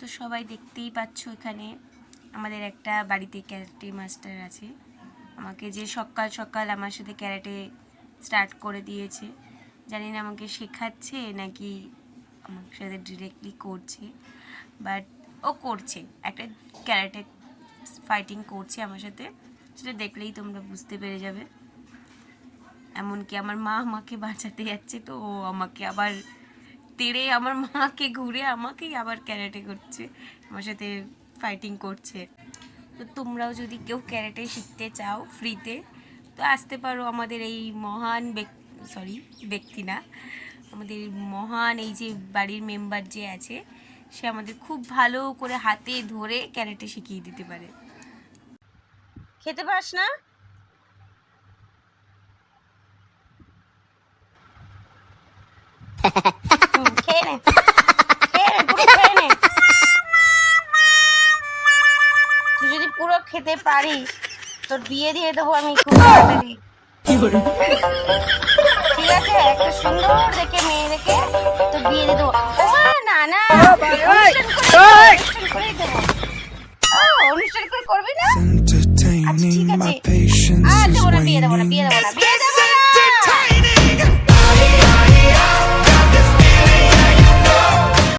তো সবাই দেখতেই পাচ্ছ এখানে আমাদের একটা বাড়িতে ক্যারাটে মাস্টার আছে। আমাকে যে সকাল সকাল আমার সাথে ক্যারাটে স্টার্ট করে দিয়েছে, জানি না আমাকে শেখাচ্ছে নাকি আমার সাথে ডিরেক্টলি করছে, বাট ও করছে, একটা ক্যারাটে ফাইটিং করছে আমার সাথে, সেটা দেখলেই তোমরা বুঝতে পেরে যাবে। এমনকি আমার মা আমাকে বাঁচাতে যাচ্ছে, তো ও আমাকে আবার তেড়ে আমার মাকে ঘুরে আমাকেই আবার ক্যারাটে করছে, আমার সাথে ফাইটিং করছে। তো তোমরাও যদি কেউ ক্যারাটে শিখতে চাও ফ্রিতে, তো আসতে পারো আমাদের এই মহান ব্যক্তি না, আমাদের মহান এই যে বাড়ির মেম্বার যে আছে, সে আমাদের খুব ভালো করে হাতে ধরে ক্যারাটে শিখিয়ে দিতে পারে। খেতে পাস না? খেয়ে নে, পুরো খেয়ে নে। তুই যদি পুরো খেতে পারিস তোর বিয়ে দিয়ে দেবো আমি খুব তাড়াতাড়ি, ঠিক আছে? একটা সুন্দর দেখে মেয়ে দেখে তোর বিয়ে দিয়ে দেবো। না না, অনুষ্ঠান করে করবি না? আচ্ছা ঠিক আছে, বিয়ে দেবো না, বিয়ে দেবো না।